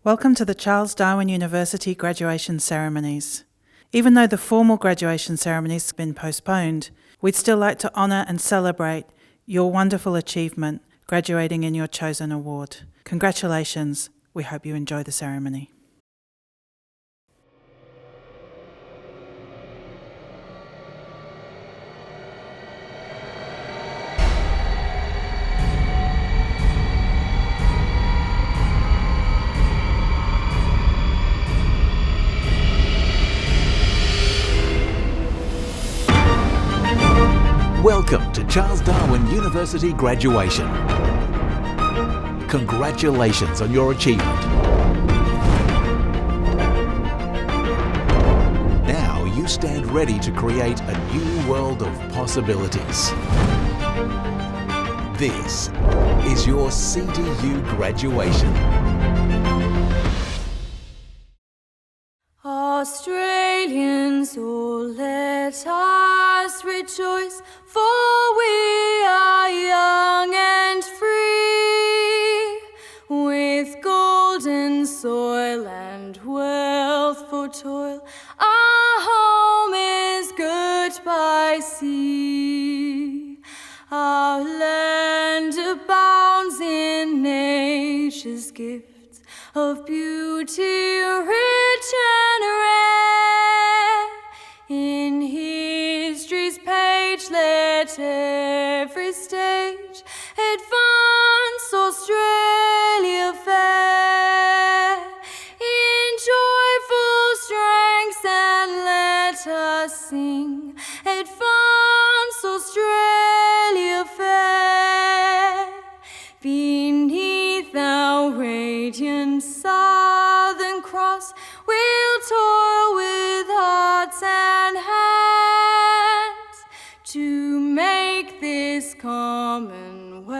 Welcome to the Charles Darwin University graduation ceremonies. Even though the formal graduation ceremonies have been postponed, we'd still like to honour and celebrate your wonderful achievement graduating in your chosen award. Congratulations. We hope you enjoy the ceremony. Welcome to Charles Darwin University graduation. Congratulations on your achievement. Now you stand ready to create a new world of possibilities. This is your CDU graduation. Australians, oh, let us rejoice, for we are young and free, with golden soil and wealth for toil. Our home is good by sea. Our land abounds in nature's gifts of beauty rich and rare. In history's page let every stage advance Australia fair. In joyful strength and let us sing, advance Australia fair. Beneath our radiant Southern Cross, we'll toil with hearts and hands to make this commonwealth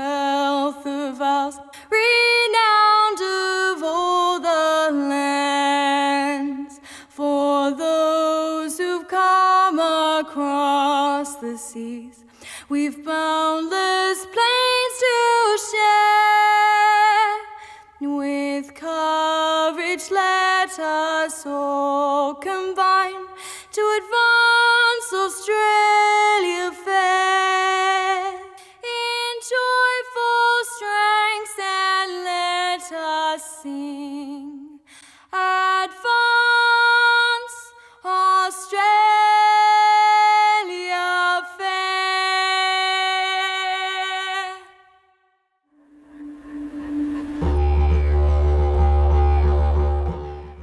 of ours renowned of all the lands. For those who've come across the seas, we've boundless plains to share. With courage let us all combine to advance Australia fair. In joyful strength and let us sing, advance Australia fair.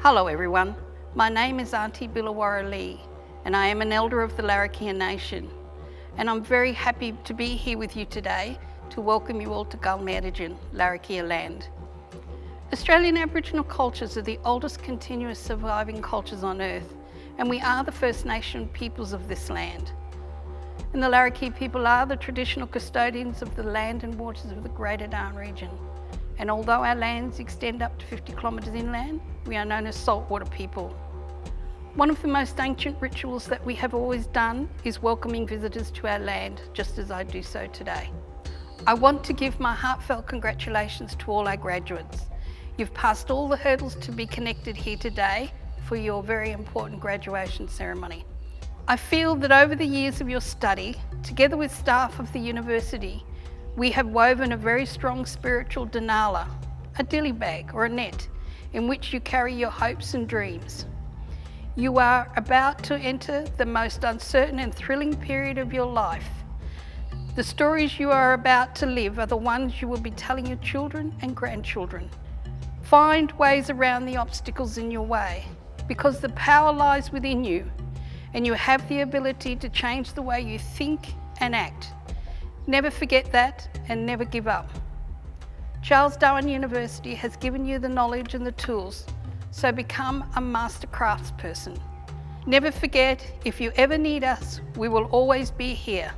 Hello everyone, my name is Auntie Billawara Lee and I am an elder of the Larrakia Nation, and I'm very happy to be here with you today to welcome you all to Gulmertigan, Larrakia land. Australian Aboriginal cultures are the oldest continuous surviving cultures on earth, and we are the First Nation peoples of this land. And the Larrakia people are the traditional custodians of the land and waters of the Greater Darwin region. And although our lands extend up to 50 kilometres inland, we are known as saltwater people. One of the most ancient rituals that we have always done is welcoming visitors to our land, just as I do so today. I want to give my heartfelt congratulations to all our graduates. You've passed all the hurdles to be connected here today for your very important graduation ceremony. I feel that over the years of your study, together with staff of the university, we have woven a very strong spiritual denala, a dilly bag or a net, in which you carry your hopes and dreams. You are about to enter the most uncertain and thrilling period of your life. The stories you are about to live are the ones you will be telling your children and grandchildren. Find ways around the obstacles in your way, because the power lies within you, and you have the ability to change the way you think and act. Never forget that and never give up. Charles Darwin University has given you the knowledge and the tools, so become a master craftsperson. Never forget, if you ever need us, we will always be here,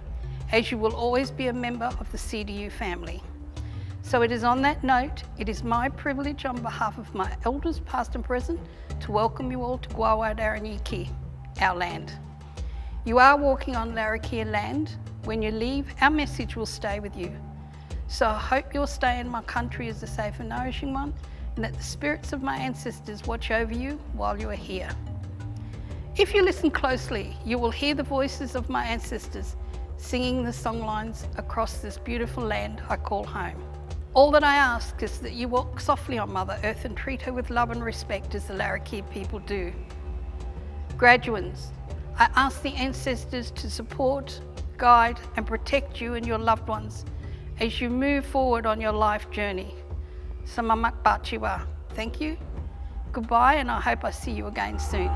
as you will always be a member of the CDU family. So it is on that note, it is my privilege on behalf of my elders, past and present, to welcome you all to Gwawa Daranyiki, our land. You are walking on Larrakia land. When you leave, our message will stay with you. So I hope your stay in my country is a safe and nourishing one, and that the spirits of my ancestors watch over you while you are here. If you listen closely, you will hear the voices of my ancestors singing the songlines across this beautiful land I call home. All that I ask is that you walk softly on Mother Earth and treat her with love and respect as the Larrakia people do. Graduands, I ask the ancestors to support, guide and protect you and your loved ones as you move forward on your life journey. Samamak Bachiwa. Thank you, goodbye, and I hope I see you again soon.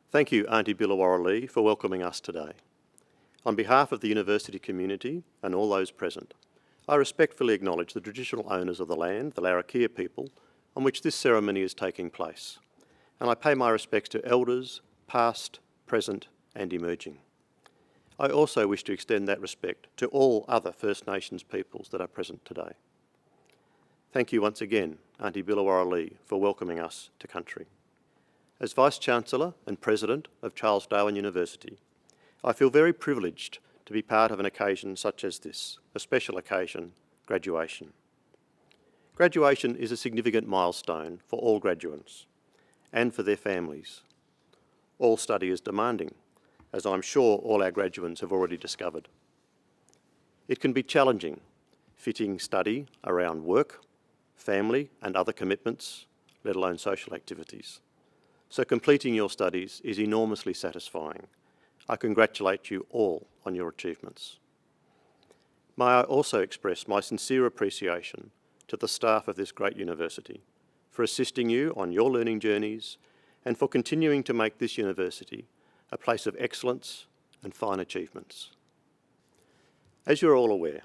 Thank you, Auntie Billawarra Lee, for welcoming us today. On behalf of the university community and all those present, I respectfully acknowledge the traditional owners of the land, the Larrakia people, on which this ceremony is taking place, and I pay my respects to elders, past, present and emerging. I also wish to extend that respect to all other First Nations peoples that are present today. Thank you once again, Auntie Billawarra Lee, for welcoming us to country. As Vice-Chancellor and President of Charles Darwin University, I feel very privileged to be part of an occasion such as this, a special occasion, graduation. Graduation is a significant milestone for all graduates and for their families. All study is demanding, as I'm sure all our graduates have already discovered. It can be challenging, fitting study around work, family and other commitments, let alone social activities. So completing your studies is enormously satisfying. I congratulate you all on your achievements. May I also express my sincere appreciation to the staff of this great university for assisting you on your learning journeys and for continuing to make this university a place of excellence and fine achievements. As you're all aware,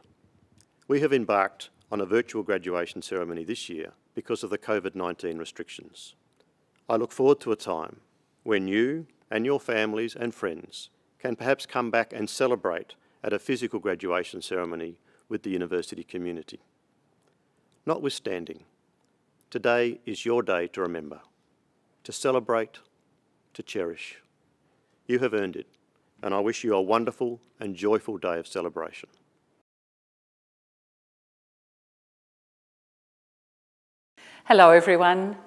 we have embarked on a virtual graduation ceremony this year because of the COVID-19 restrictions. I look forward to a time when you and your families and friends can perhaps come back and celebrate at a physical graduation ceremony with the university community. Notwithstanding, today is your day to remember, to celebrate, to cherish. You have earned it, and I wish you a wonderful and joyful day of celebration. Hello everyone.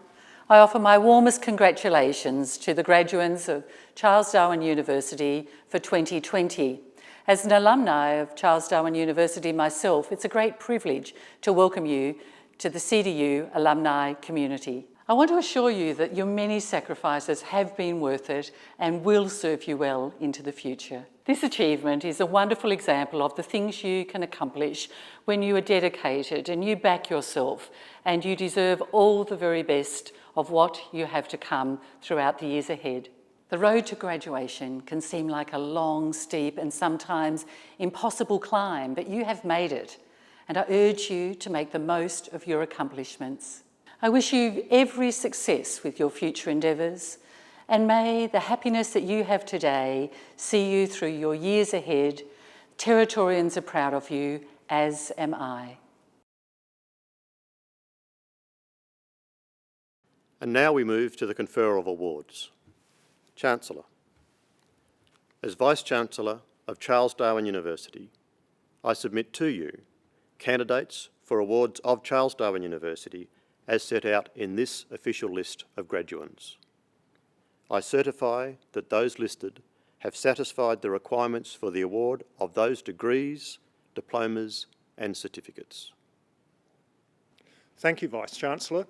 I offer my warmest congratulations to the graduates of Charles Darwin University for 2020. As an alumni of Charles Darwin University myself, it's a great privilege to welcome you to the CDU alumni community. I want to assure you that your many sacrifices have been worth it and will serve you well into the future. This achievement is a wonderful example of the things you can accomplish when you are dedicated and you back yourself, and you deserve all the very best of what you have to come throughout the years ahead. The road to graduation can seem like a long, steep and sometimes impossible climb, but you have made it, and I urge you to make the most of your accomplishments. I wish you every success with your future endeavours, and may the happiness that you have today see you through your years ahead. Territorians are proud of you, as am I. And now we move to the conferral of awards. Chancellor. As Vice-Chancellor of Charles Darwin University, I submit to you candidates for awards of Charles Darwin University as set out in this official list of graduands. I certify that those listed have satisfied the requirements for the award of those degrees, diplomas and certificates. Thank you, Vice-Chancellor.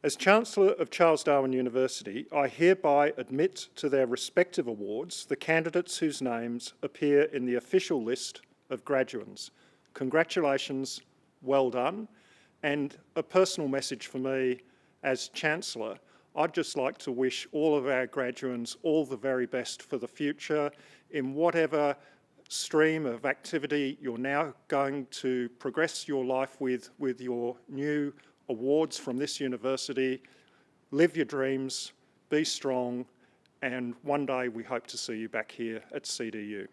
As Chancellor of Charles Darwin University, I hereby admit to their respective awards the candidates whose names appear in the official list of graduands. Congratulations, well done. And a personal message for me as Chancellor, I'd just like to wish all of our graduands all the very best for the future in whatever stream of activity you're now going to progress your life with your new awards from this university. Live your dreams, be strong, and one day we hope to see you back here at CDU.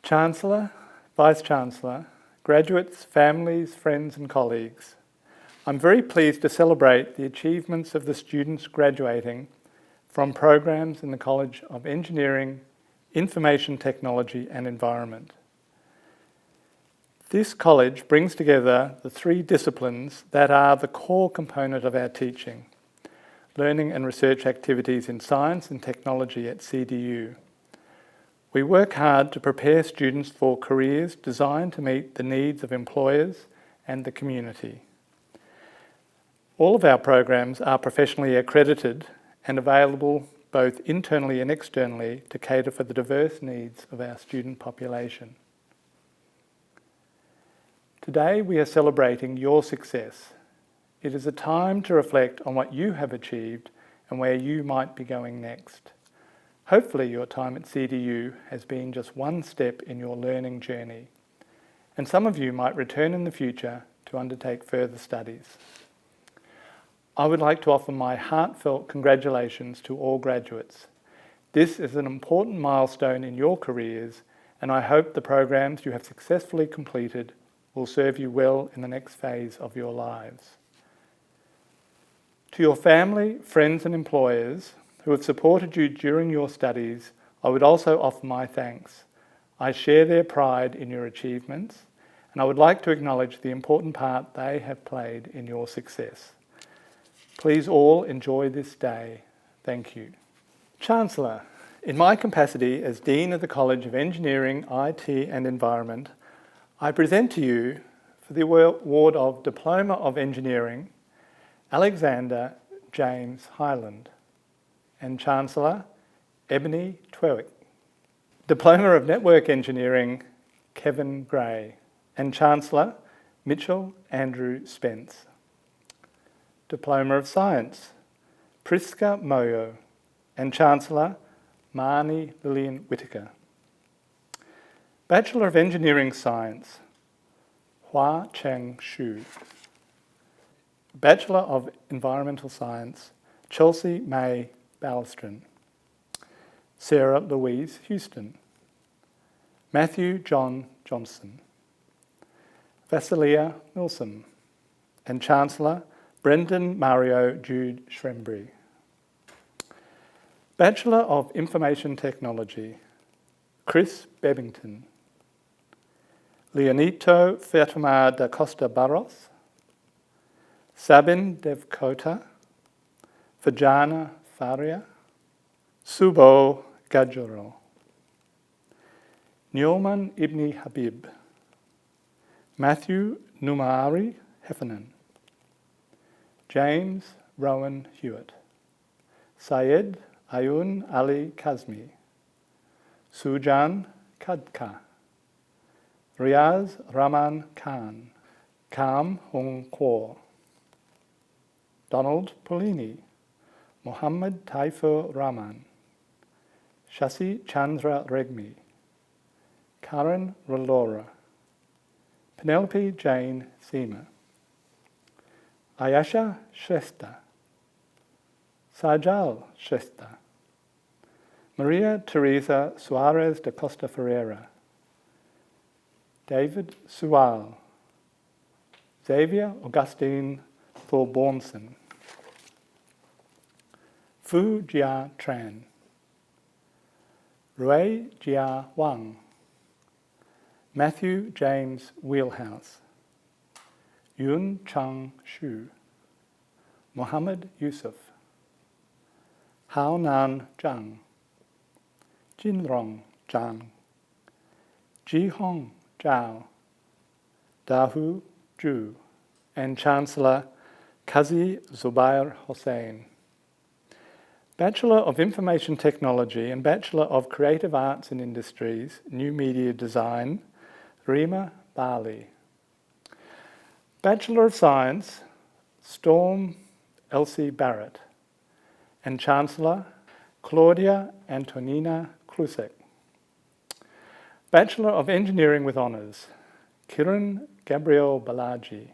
Chancellor, Vice-Chancellor, graduates, families, friends and colleagues, I'm very pleased to celebrate the achievements of the students graduating from programs in the College of Engineering, Information Technology and Environment. This college brings together the three disciplines that are the core component of our teaching: learning and research activities in science and technology at CDU. We work hard to prepare students for careers designed to meet the needs of employers and the community. All of our programs are professionally accredited and available both internally and externally to cater for the diverse needs of our student population. Today we are celebrating your success. It is a time to reflect on what you have achieved and where you might be going next. Hopefully your time at CDU has been just one step in your learning journey, and some of you might return in the future to undertake further studies. I would like to offer my heartfelt congratulations to all graduates. This is an important milestone in your careers, and I hope the programs you have successfully completed will serve you well in the next phase of your lives. To your family, friends and employers who have supported you during your studies, I would also offer my thanks. I share their pride in your achievements, and I would like to acknowledge the important part they have played in your success. Please all enjoy this day. Thank you. Chancellor, in my capacity as Dean of the College of Engineering, IT and Environment, I present to you for the award of Diploma of Engineering, Alexander James Hyland, and Chancellor, Ebony Twewick. Diploma of Network Engineering, Kevin Gray, and Chancellor, Mitchell Andrew Spence. Diploma of Science, Priska Moyo, and Chancellor, Marnie Lillian Whittaker. Bachelor of Engineering Science, Hua Cheng Shu. Bachelor of Environmental Science, Chelsea May Ballastron. Sarah Louise Houston. Matthew John Johnson. Vasilia Milsom. And Chancellor, Brendan Mario Jude Shrembry. Bachelor of Information Technology, Chris Bebbington. Leonito Fatima da Costa Barros. Sabin Devkota. Fajana Faria. Subo Gajoro. Nyoman Ibni Habib. Matthew Numaari Heffernan. James Rowan Hewitt. Syed Ayun Ali Kazmi. Sujan Kadka. Riaz Rahman Khan. Kam Hong Kwor. Donald Polini. Muhammad Taifur Rahman. Shasi Chandra Regmi. Karen Rolora. Penelope Jane Seema. Ayasha Shrestha. Sajal Shrestha. Maria Teresa Suarez da Costa Ferreira. David Sual. Xavier Augustine Thorbornson. Fu Jia Tran. Rui Jia Wang. Matthew James Wheelhouse. Yun Chang Shu. Muhammad Yusuf. Hao Nan Zhang. Jinrong Zhang. Jihong Zhao. Dahu Zhu. And Chancellor Kazi Zubair Hossein. Bachelor of Information Technology and Bachelor of Creative Arts and Industries, New Media Design, Rima Bali. Bachelor of Science, Storm Elsie Barrett. And Chancellor, Claudia Antonina Klusek. Bachelor of Engineering with Honours, Kiran Gabriel Balaji.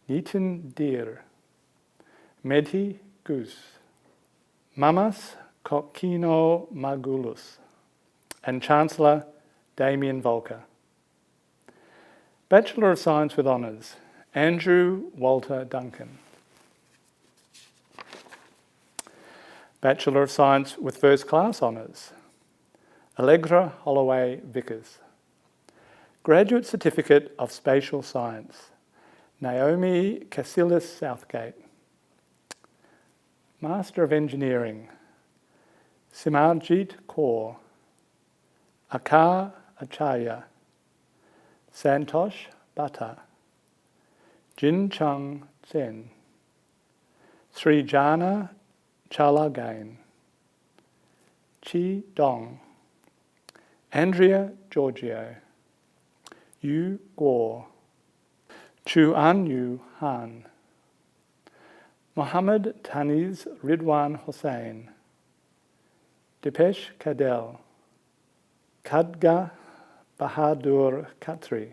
Nitin Deer. Medhi Goose. Mamas Kokino Magulus. And Chancellor, Damien Volker. Bachelor of Science with Honours, Andrew Walter Duncan. Bachelor of Science with First Class Honours, Allegra Holloway Vickers. Graduate Certificate of Spatial Science, Naomi Casillas Southgate. Master of Engineering, Simarjit Kaur, Akar Acharya, Santosh Bhatta, Jin Chung Sen, Srijana Chalagain, Chi Dong, Andrea Giorgio, Yu Guo, Chu An Yu Han, Mohammed Taniz Ridwan Hossain, Dipesh Kadel, Khadga Bahadur Khatri,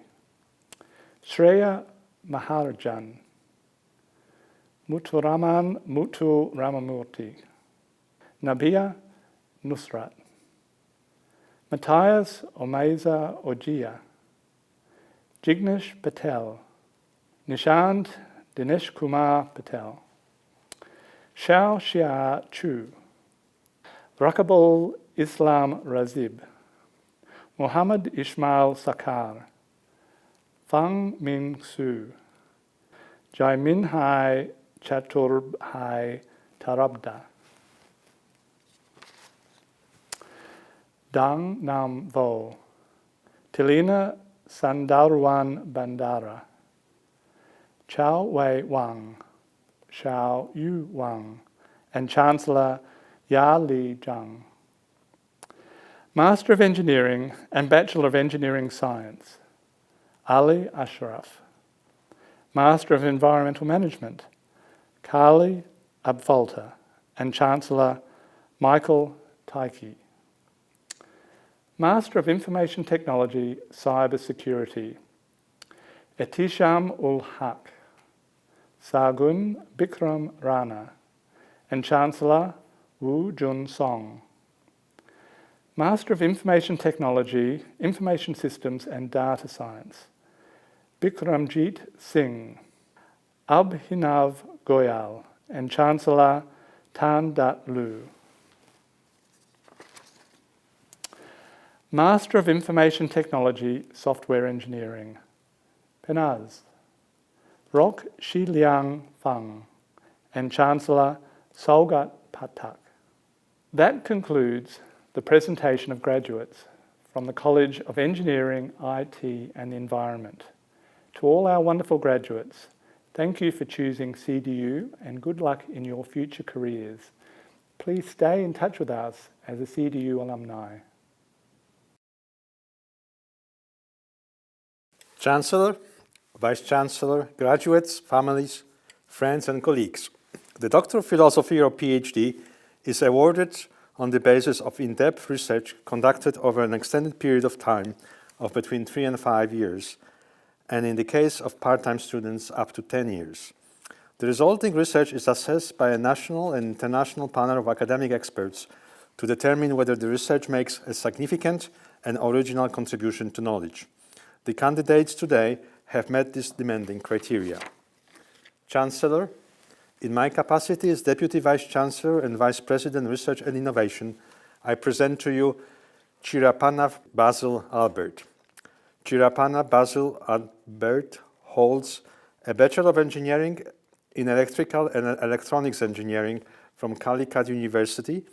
Shreya Maharajan, Muthuraman Muthu Ramamurti, Nabia Nusrat, Matthias Omeza Ojia, Jignesh Patel, Nishant Dinesh Kumar Patel, Shao Xia Chu, Rakabul Islam Razib, Muhammad Ismail Sakar, Fang Ming Su, Jaimin Hai Chaturbhai Tarabda, Dang Nam Vo, Tilina Sandarwan Bandara, Chao Wei Wang, Xiao Yu Wang, and Chancellor Ya Li Zhang. Master of Engineering and Bachelor of Engineering Science, Ali Ashraf. Master of Environmental Management, Kali Abfolter, and Chancellor Michael Taiki. Master of Information Technology, Cyber Security, Etisham ul Haq, Sargun Bikram Rana, and Chancellor Wu Jun Song. Master of Information Technology, Information Systems and Data Science, Bikramjit Singh, Abhinav Goyal, and Chancellor Tan Dat Lu. Master of Information Technology, Software Engineering, Penaz, Rok Shiliang Fang, and Chancellor Solgat Patak. That concludes the presentation of graduates from the College of Engineering, IT and the Environment. To all our wonderful graduates, thank you for choosing CDU and good luck in your future careers. Please stay in touch with us as a CDU alumni. Chancellor, Vice-Chancellor, graduates, families, friends and colleagues. The Doctor of Philosophy or PhD is awarded on the basis of in-depth research conducted over an extended period of time of between 3 and 5 years, and in the case of part-time students up to 10 years. The resulting research is assessed by a national and international panel of academic experts to determine whether the research makes a significant and original contribution to knowledge. The candidates today have met this demanding criteria. Chancellor, in my capacity as Deputy Vice-Chancellor and Vice President Research and Innovation, I present to you Chirapanav Basil Albert. Chirapanav Basil Albert holds a Bachelor of Engineering in Electrical and Electronics Engineering from Calicut University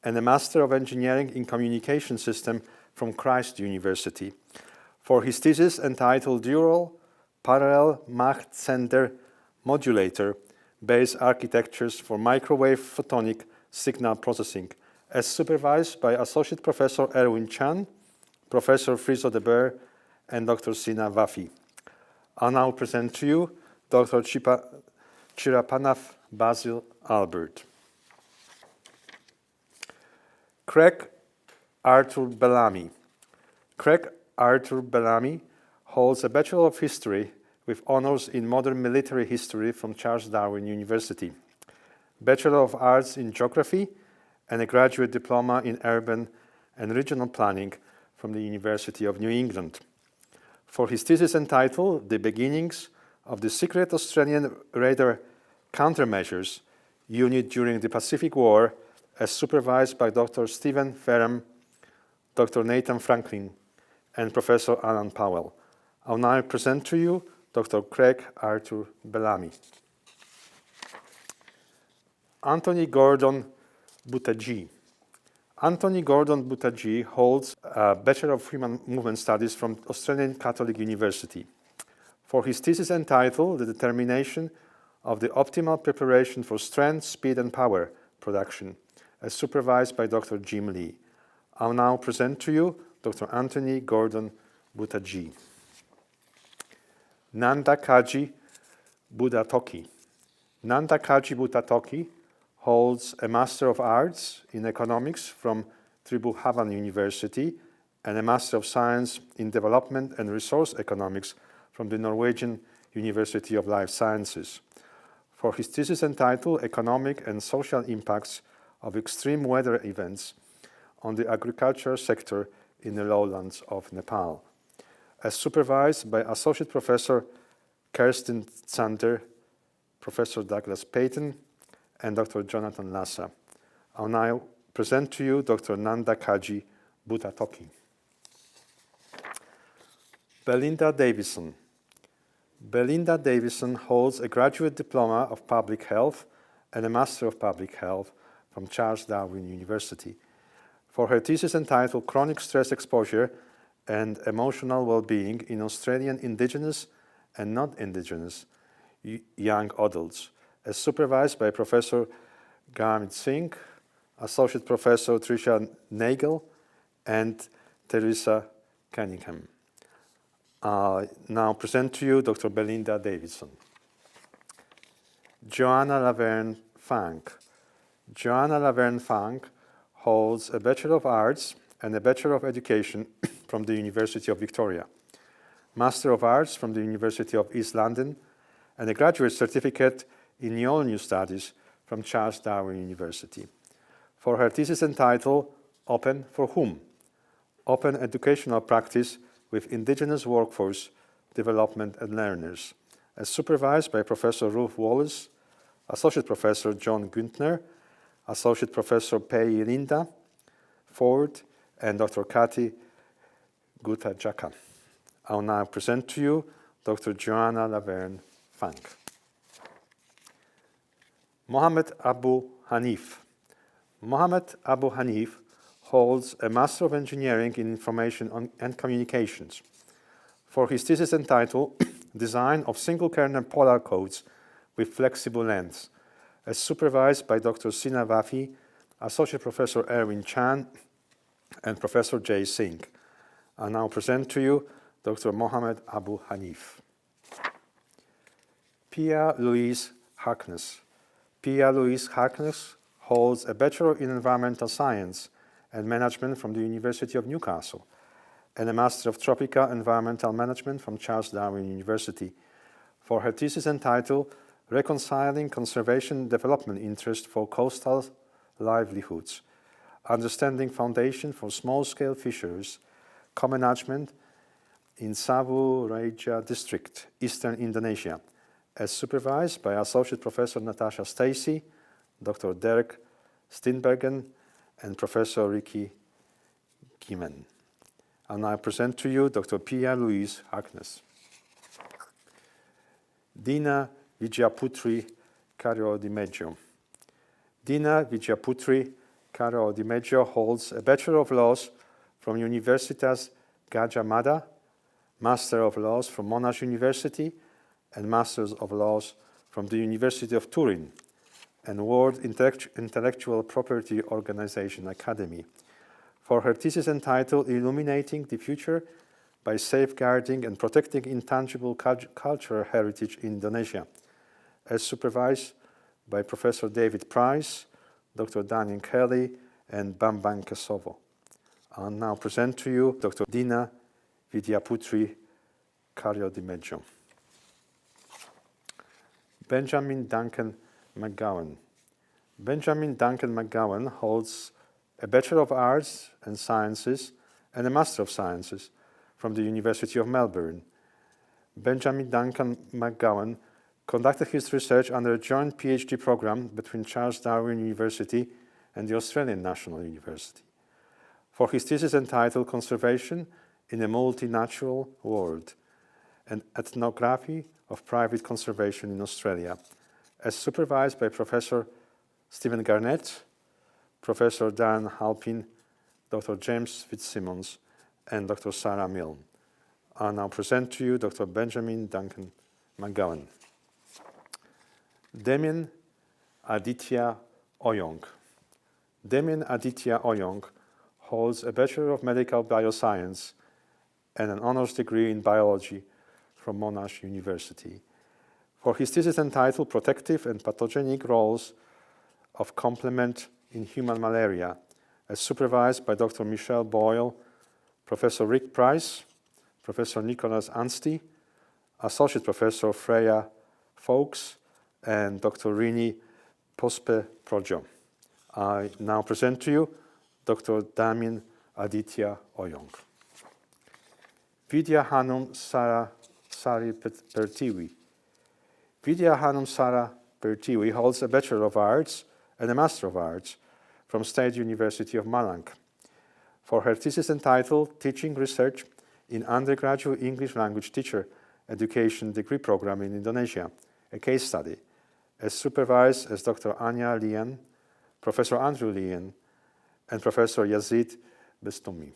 and a Master of Engineering in Communication System from Christ University. For his thesis entitled Dual Parallel Mach-Zehnder Modulator Base Architectures for Microwave Photonic Signal Processing, as supervised by Associate Professor Erwin Chan, Professor Friso de Boer, and Dr. Sina Wafi. I'll now present to you Dr. Chirapanav Basil Albert. Craig Arthur Bellamy. Craig Arthur Bellamy holds a Bachelor of History with honors in Modern Military History from Charles Darwin University, Bachelor of Arts in Geography, and a Graduate Diploma in Urban and Regional Planning from the University of New England. For his thesis entitled The Beginnings of the Secret Australian Radar Countermeasures Unit During the Pacific War, as supervised by Dr. Stephen Ferram, Dr. Nathan Franklin, and Professor Alan Powell. I'll now present to you Dr. Craig Arthur Bellamy. Anthony Gordon Butaji. Anthony Gordon Butaji holds a Bachelor of Human Movement Studies from Australian Catholic University. For his thesis entitled The Determination of the Optimal Preparation for Strength, Speed and Power Production, as supervised by Dr. Jim Lee. I'll now present to you Dr. Anthony Gordon Butaji. Nanda Kaji Budatoki. Nanda Kaji Budatoki holds a Master of Arts in Economics from Tribhuvan University and a Master of Science in Development and Resource Economics from the Norwegian University of Life Sciences. For his thesis entitled Economic and Social Impacts of Extreme Weather Events on the Agriculture Sector in the Lowlands of Nepal, as supervised by Associate Professor Kerstin Zander, Professor Douglas Payton, and Dr. Jonathan Lassa. I'll now present to you Dr. Nanda Kaji Budatoki. Belinda Davison. Belinda Davison holds a graduate diploma of public health and a Master of Public Health from Charles Darwin University. For her thesis entitled Chronic Stress Exposure and Emotional Well-Being in Australian Indigenous and Non-Indigenous Young Adults, as supervised by Professor Garmit Singh, Associate Professor Tricia Nagel, and Teresa Cunningham. Now present to you Dr. Belinda Davison. Joanna Laverne Funk. Joanna Laverne Funk holds a Bachelor of Arts and a Bachelor of Education from the University of Victoria, Master of Arts from the University of East London, and a Graduate Certificate in Neologist Studies from Charles Darwin University. For her thesis entitled Open for Whom? Open Educational Practice with Indigenous Workforce Development and Learners, as supervised by Professor Ruth Wallace, Associate Professor John Güntner, Associate Professor Pei Linda Ford, and Dr. Kathy Gutajaka. I'll now present to you Dr. Joanna Laverne Funk. Mohammed Abu Hanif. Mohammed Abu Hanif holds a Master of Engineering in Information and Communications. For his thesis entitled Design of Single-Kernel Polar Codes with Flexible Lengths, as supervised by Dr. Sina Vafi, Associate Professor Erwin Chan, and Professor Jay Singh. I now present to you Dr. Mohammed Abu Hanif. Pia Louise Harkness. Pia Louise Harkness holds a Bachelor in Environmental Science and Management from the University of Newcastle and a Master of Tropical Environmental Management from Charles Darwin University. For her thesis entitled Reconciling Conservation Development Interest for Coastal Livelihoods, Understanding Foundation for Small-Scale Fisheries, Co-Management in Sabu Raja District, Eastern Indonesia, as supervised by Associate Professor Natasha Stacey, Dr. Derek Steenbergen, and Professor Ricky Gimen. I'll now present to you Dr. Pia Louise Harkness. Dina Vijayaputri Karyo-Dimeggio. Dina Vijayaputri Karyo-Dimeggio holds a Bachelor of Laws from Universitas Gadjah Mada, Master of Laws from Monash University, and Masters of Laws from the University of Turin, and World Intellectual Property Organization Academy. For her thesis entitled Illuminating the Future by Safeguarding and Protecting Intangible Cultural Heritage in Indonesia, as supervised by Professor David Price, Dr. Daniel Kelly, and Bambang Kesovo. I'll now present to you Dr. Dina Vijayaputri Karyo-Dimeggio. Benjamin Duncan McGowan. Benjamin Duncan McGowan holds a Bachelor of Arts and Sciences and a Master of Sciences from the University of Melbourne. Benjamin Duncan McGowan conducted his research under a joint PhD program between Charles Darwin University and the Australian National University for his thesis entitled Conservation in a Multinatural World, an ethnography of private conservation in Australia, as supervised by Professor Stephen Garnett, Professor Dan Halpin, Dr. James Fitzsimmons, and Dr. Sarah Milne. I now present to you Dr. Benjamin Duncan McGowan. Damien Aditya Oyong. Damien Aditya Oyong holds a Bachelor of Medical Bioscience and an honors degree in biology from Monash University for his thesis entitled Protective and Pathogenic Roles of Complement in Human Malaria, as supervised by Dr. Michelle Boyle, Professor Rick Price, Professor Nicholas Anstey, Associate Professor Freya Fowkes, and Dr. Rini Pospe-Projo. I now present to you Dr. Damien Aditya Oyong. Vidya Hanum Sari Pertiwi. Vidya Hanum Sara Pertiwi holds a Bachelor of Arts and a Master of Arts from State University of Malang for her thesis entitled Teaching Research in Undergraduate English Language Teacher Education Degree Program in Indonesia, a case study, as supervised as Dr. Anya Lian, Professor Andrew Lian, and Professor Yazid Bestumi.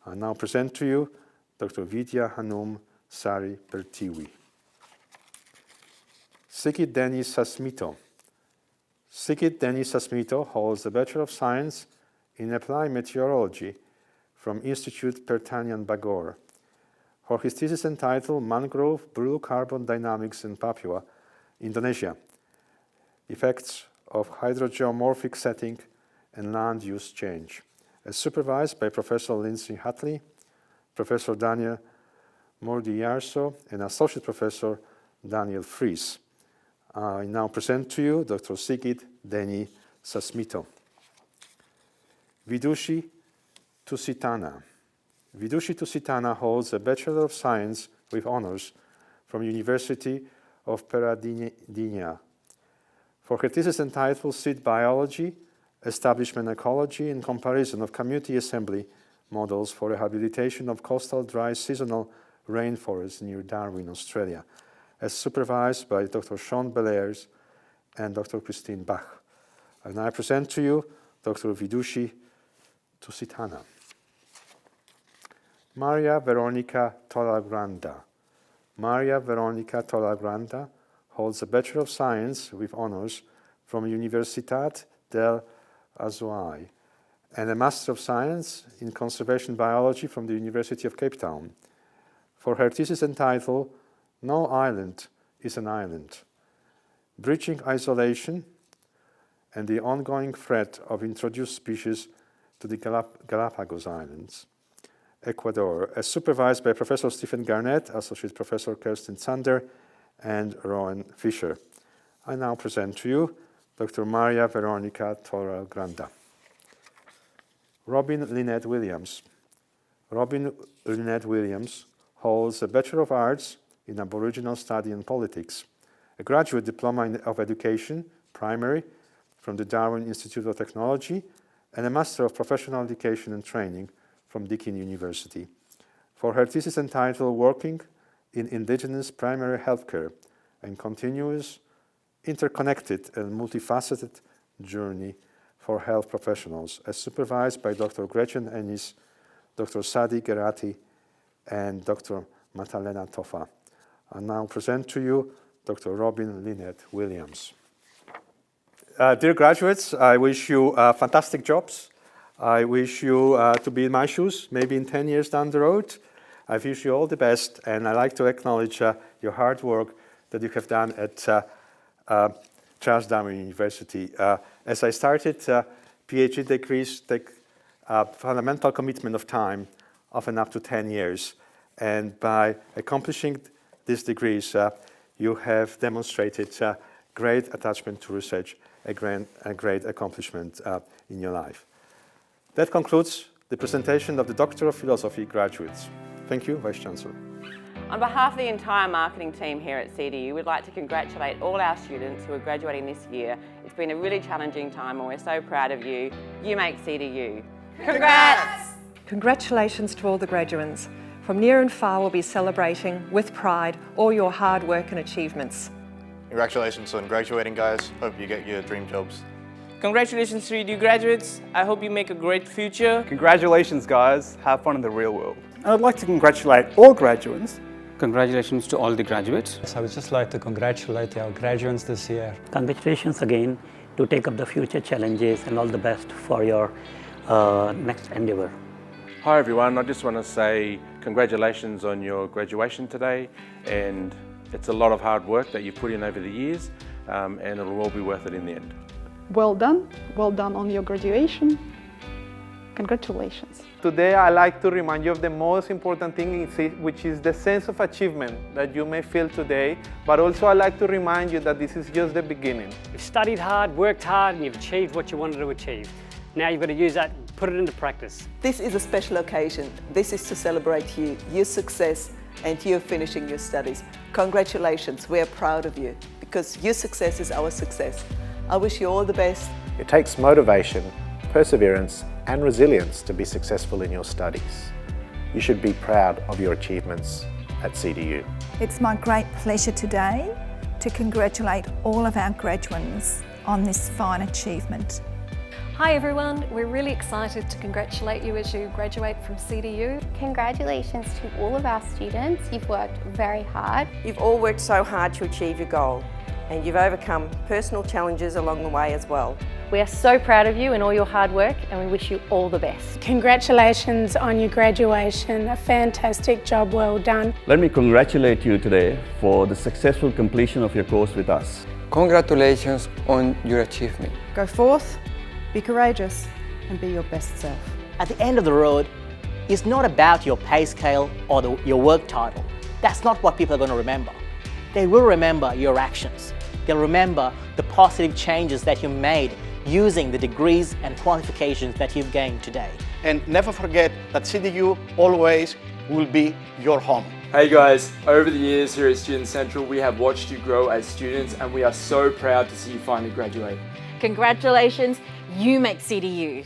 I now present to you Dr. Vidya Hanum Sari Pertiwi. Sigit Denis Sasmito. Sigit Denis Sasmito holds a Bachelor of Science in Applied Meteorology from Institute Pertanian Bogor for his thesis entitled Mangrove Blue Carbon Dynamics in Papua, Indonesia, Effects of Hydrogeomorphic Setting and Land Use Change, as supervised by Professor Lindsay Hatley, Professor Daniel Mordiarso, and Associate Professor Daniel Fries. I now present to you Dr. Sigit Denis Sasmito. Vidushi Tusitana. Vidushi Tusitana holds a Bachelor of Science with honors from University of Peradeniya for her thesis entitled Seed Biology, Establishment Ecology and Comparison of Community Assembly Models for Rehabilitation of Coastal Dry Seasonal Rainforests near Darwin, Australia, as supervised by Dr. Sean Bellairs and Dr. Christine Bach. And I present to you Dr. Vidushi Tusitana. Maria Veronica Tolagranda. Maria Veronica Tolagranda holds a Bachelor of Science with honors from Universitat del Azuay and a Master of Science in Conservation Biology from the University of Cape Town for her thesis entitled No Island is an Island, Bridging Isolation and the Ongoing Threat of Introduced Species to the Galapagos Islands, Ecuador, as supervised by Professor Stephen Garnett, Associate Professor Kirsten Sander, and Rowan Fisher. I now present to you Dr. Maria Veronica Tolagranda. Robin Lynette Williams. Robin Lynette Williams holds a Bachelor of Arts in Aboriginal Study and Politics, a Graduate Diploma of Education, Primary, from the Darwin Institute of Technology, and a Master of Professional Education and Training from Deakin University for her thesis entitled Working in Indigenous Primary Healthcare and Continuous, Interconnected and Multifaceted Journey for Health Professionals, as supervised by Dr. Gretchen Ennis, Dr. Sadi Gerati, and Dr. Matalena Tofa. I now present to you Dr. Robin Lynette Williams. Dear graduates, I wish you fantastic jobs. I wish you to be in my shoes, maybe in 10 years down the road. I wish you all the best, and I'd like to acknowledge your hard work that you have done at Charles Darwin University. As I started, PhD degrees take a fundamental commitment of time, often up to 10 years. And by accomplishing these degrees, you have demonstrated great attachment to research, a great accomplishment in your life. That concludes the presentation of the Doctor of Philosophy graduates. Thank you, Vice Chancellor. On behalf of the entire marketing team here at CDU, we'd like to congratulate all our students who are graduating this year. It's been a really challenging time and we're so proud of you. You make CDU. Congrats! Congratulations to all the graduates. From near and far, we'll be celebrating with pride all your hard work and achievements. Congratulations on graduating, guys. Hope you get your dream jobs. Congratulations to you graduates. I hope you make a great future. Congratulations, guys. Have fun in the real world. I'd like to congratulate all graduates. Congratulations to all the graduates. I would just like to congratulate our graduates this year. Congratulations again to take up the future challenges and all the best for your next endeavour. Hi everyone, I just want to say congratulations on your graduation today, and it's a lot of hard work that you've put in over the years, and it'll all be worth it in the end. Well done on your graduation. Congratulations. Today I like to remind you of the most important thing, which is the sense of achievement that you may feel today, but also I like to remind you that this is just the beginning. You've studied hard, worked hard, and you've achieved what you wanted to achieve. Now you've got to use that and put it into practice. This is a special occasion. This is to celebrate you, your success, and you finishing your studies. Congratulations, we are proud of you, because your success is our success. I wish you all the best. It takes motivation, perseverance, and resilience to be successful in your studies. You should be proud of your achievements at CDU. It's my great pleasure today to congratulate all of our graduates on this fine achievement. Hi everyone, we're really excited to congratulate you as you graduate from CDU. Congratulations to all of our students. You've worked very hard. You've all worked so hard to achieve your goal, and you've overcome personal challenges along the way as well. We are so proud of you and all your hard work, and we wish you all the best. Congratulations on your graduation. A fantastic job, well done. Let me congratulate you today for the successful completion of your course with us. Congratulations on your achievement. Go forth, be courageous, and be your best self. At the end of the road, it's not about your pay scale or your work title. That's not what people are going to remember. They will remember your actions. They'll remember the positive changes that you made using the degrees and qualifications that you've gained today. And never forget that CDU always will be your home. Hey guys, over the years here at Student Central, we have watched you grow as students, and we are so proud to see you finally graduate. Congratulations, you make CDU.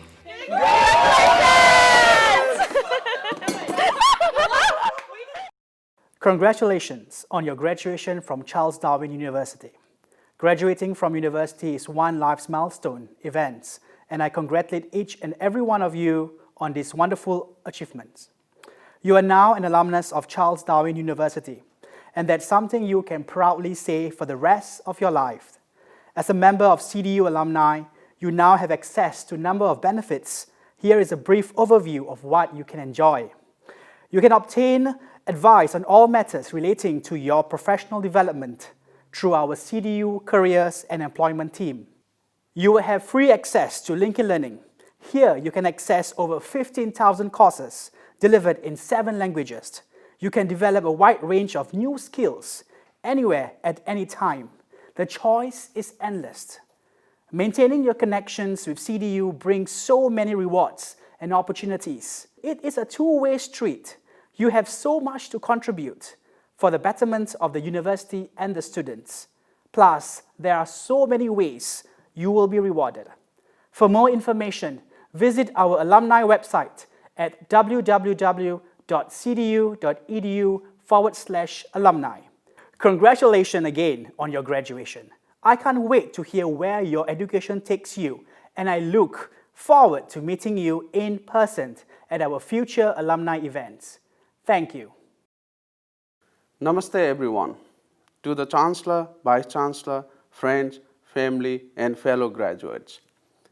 Congratulations on your graduation from Charles Darwin University. Graduating from university is one life's milestone event, and I congratulate each and every one of you on these wonderful achievements. You are now an alumnus of Charles Darwin University, and that's something you can proudly say for the rest of your life. As a member of CDU alumni, you now have access to a number of benefits. Here is a brief overview of what you can enjoy. You can obtain advice on all matters relating to your professional development through our CDU Careers and Employment team. You will have free access to LinkedIn Learning. Here you can access over 15,000 courses delivered in 7 languages. You can develop a wide range of new skills anywhere at any time. The choice is endless. Maintaining your connections with CDU brings so many rewards and opportunities. It is a two-way street. You have so much to contribute for the betterment of the university and the students. Plus, there are so many ways you will be rewarded. For more information, visit our alumni website at www.cdu.edu/alumni. Congratulations again on your graduation. I can't wait to hear where your education takes you, and I look forward to meeting you in person at our future alumni events. Thank you. Namaste everyone. To the Chancellor, Vice Chancellor, friends, family and fellow graduates.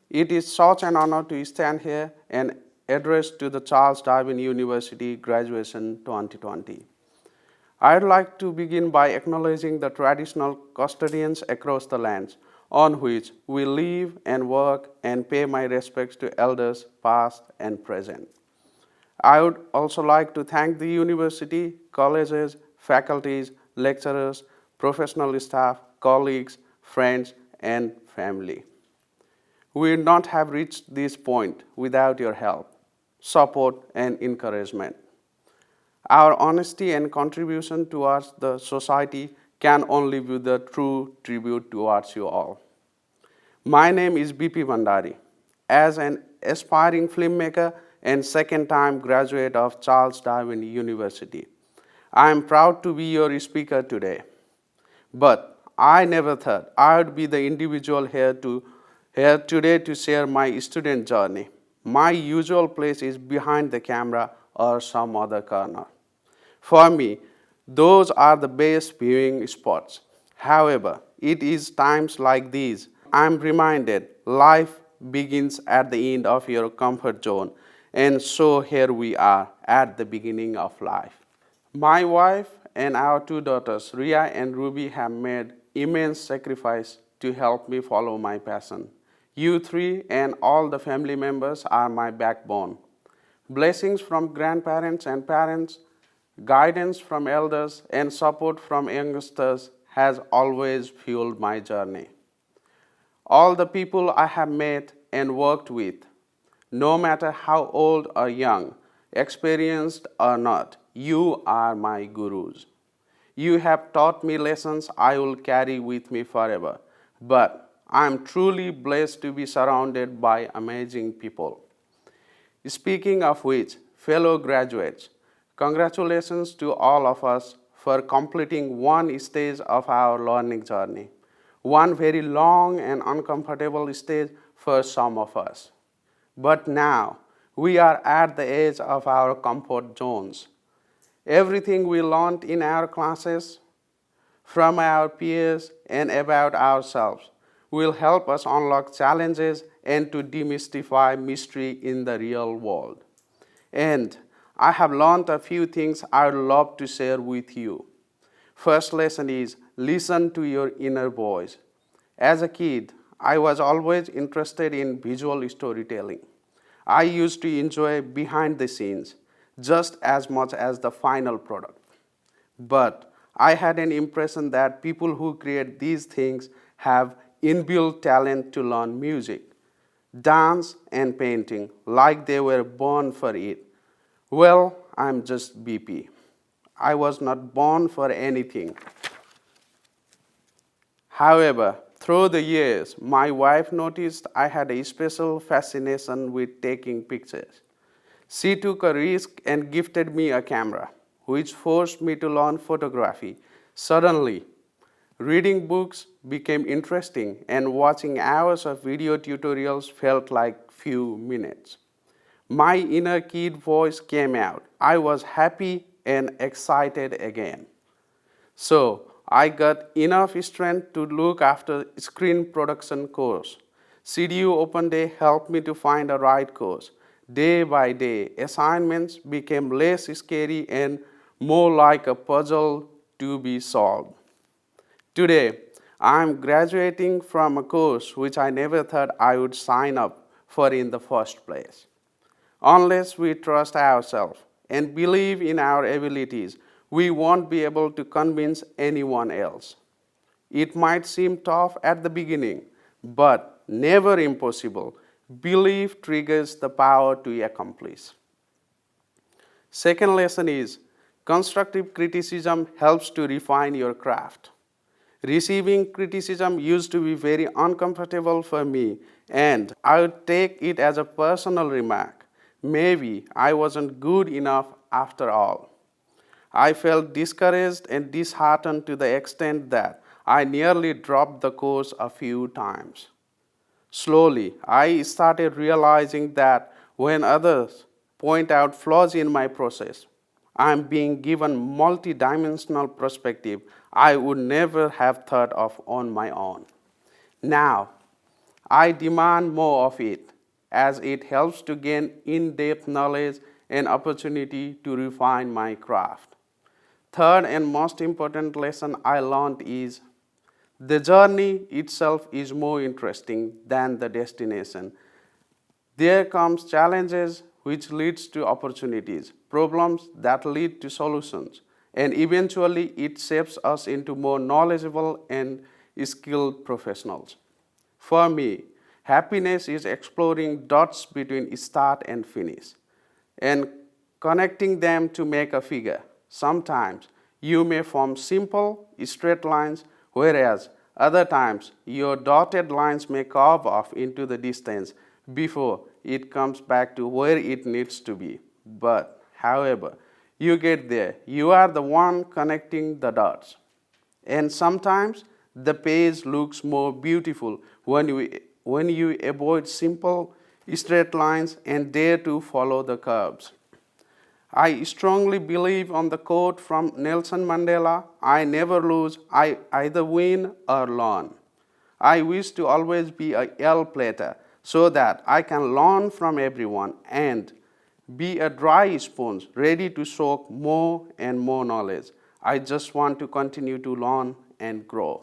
It is such an honor to stand here and address to the Charles Darwin University Graduation 2020. I'd like to begin by acknowledging the traditional custodians across the lands on which we live and work, and pay my respects to elders past and present. I would also like to thank the university, colleges, faculties, lecturers, professional staff, colleagues, friends, and family. We would not have reached this point without your help. support, and encouragement. Our honesty and contribution towards the society can only be the true tribute towards you all. My name is BP Bhandari. As an aspiring filmmaker and second-time graduate of Charles Darwin University, I am proud to be your speaker today. But I never thought I would be the individual here today to share my student journey. My usual place is behind the camera or some other corner. For me, those are the best viewing spots. However, it is times like these I'm reminded life begins at the end of your comfort zone, and so here we are at the beginning of life. My wife and our two daughters, Ria and Ruby, have made immense sacrifice to help me follow my passion. You three and all the family members are my backbone. Blessings from grandparents and parents, guidance from elders, and support from youngsters has always fueled my journey. All the people I have met and worked with, no matter how old or young, experienced or not, you are my gurus. You have taught me lessons I will carry with me forever, but I am truly blessed to be surrounded by amazing people. Speaking of which, fellow graduates, congratulations to all of us for completing one stage of our learning journey, one very long and uncomfortable stage for some of us. But now, we are at the edge of our comfort zones. Everything we learned in our classes, from our peers, and about ourselves will help us unlock challenges and to demystify mystery in the real world. And I have learned a few things I would love to share with you. First lesson is listen to your inner voice. As a kid, I was always interested in visual storytelling. I used to enjoy behind the scenes just as much as the final product. But I had an impression that people who create these things have inbuilt talent to learn music, dance, and painting like they were born for it. Well, I'm just BP. I was not born for anything. However, through the years, my wife noticed I had a special fascination with taking pictures. She took a risk and gifted me a camera, which forced me to learn photography. Suddenly, reading books became interesting, and watching hours of video tutorials felt like few minutes. My inner kid voice came out. I was happy and excited again. So I got enough strength to look after screen production course. CDU Open Day helped me to find a right course. Day by day, assignments became less scary and more like a puzzle to be solved. Today, I am graduating from a course which I never thought I would sign up for in the first place. Unless we trust ourselves and believe in our abilities, we won't be able to convince anyone else. It might seem tough at the beginning, but never impossible. Belief triggers the power to accomplish. Second lesson is constructive criticism helps to refine your craft. Receiving criticism used to be very uncomfortable for me, and I would take it as a personal remark. Maybe I wasn't good enough after all. I felt discouraged and disheartened to the extent that I nearly dropped the course a few times. Slowly, I started realizing that when others point out flaws in my process, I'm being given multi-dimensional perspective I would never have thought of on my own. Now, I demand more of it, as it helps to gain in-depth knowledge and opportunity to refine my craft. Third and most important lesson I learned is the journey itself is more interesting than the destination. There comes challenges which leads to opportunities, problems that lead to solutions, and eventually it shapes us into more knowledgeable and skilled professionals. For me, happiness is exploring dots between start and finish. and connecting them to make a figure. Sometimes you may form simple, straight lines, whereas other times your dotted lines may carve off into the distance before it comes back to where it needs to be. But, however, you get there. You are the one connecting the dots. And sometimes the page looks more beautiful when you avoid simple, straight lines and dare to follow the curves. I strongly believe on the quote from Nelson Mandela, "I never lose, I either win or learn." I wish to always be a L plater so that I can learn from everyone and be a dry sponge ready to soak more and more knowledge. I just want to continue to learn and grow.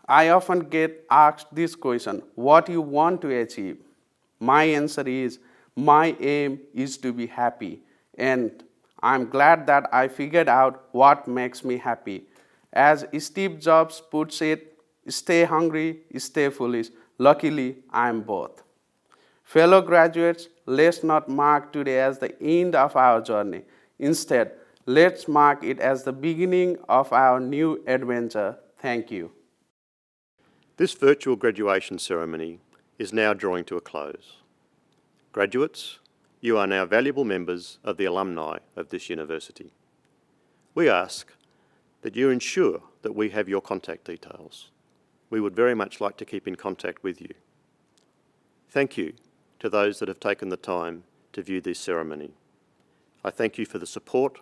I often get asked this question, what do you want to achieve? My answer is, my aim is to be happy, and I'm glad that I figured out what makes me happy. As Steve Jobs puts it, stay hungry, stay foolish. Luckily, I'm both. Fellow graduates, let's not mark today as the end of our journey. Instead, let's mark it as the beginning of our new adventure. Thank you. This virtual graduation ceremony is now drawing to a close. Graduates, you are now valuable members of the alumni of this university. We ask that you ensure that we have your contact details. We would very much like to keep in contact with you. Thank you to those that have taken the time to view this ceremony. I thank you for the support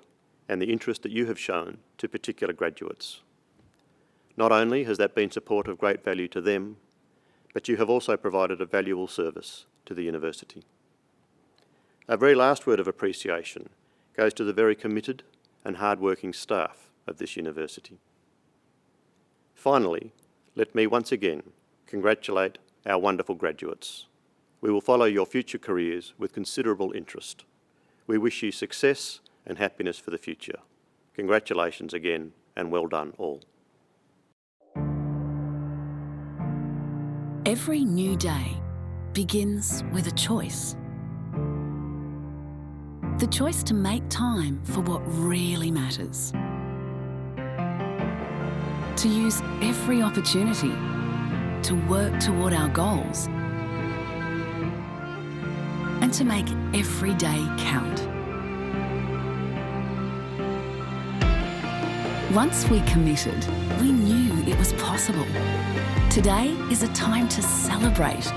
and the interest that you have shown to particular graduates. Not only has that been support of great value to them, but you have also provided a valuable service to the university. A very last word of appreciation goes to the very committed and hard-working staff of this university. Finally, let me once again congratulate our wonderful graduates. We will follow your future careers with considerable interest. We wish you success and happiness for the future. Congratulations again, and well done all. Every new day begins with a choice. The choice to make time for what really matters. To use every opportunity to work toward our goals. And to make every day count. Once we committed, we knew it was possible. Today is a time to celebrate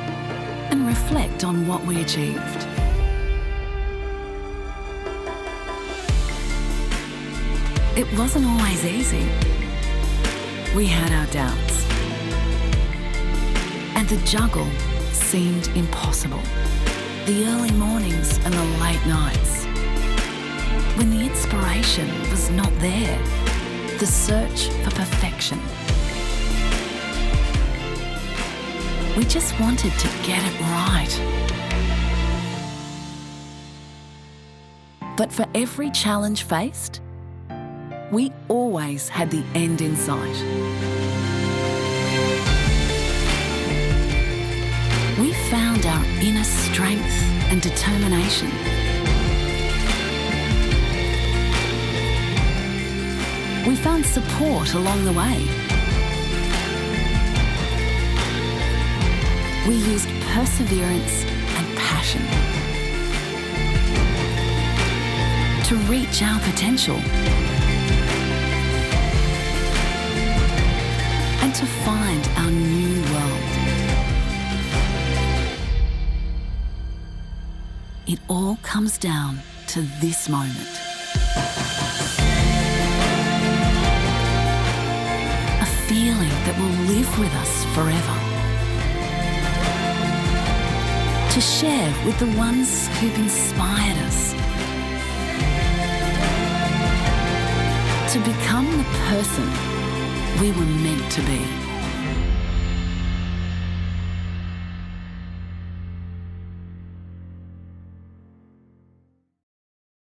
and reflect on what we achieved. It wasn't always easy. We had our doubts. And the juggle seemed impossible. The early mornings and the late nights. When the inspiration was not there. The search for perfection. We just wanted to get it right. But for every challenge faced, we always had the end in sight. We found our inner strength and determination. We found support along the way. We used perseverance and passion to reach our potential and to find our new world. It all comes down to this moment. A feeling that will live with us forever. To share with the ones who've inspired us. To become the person we were meant to be.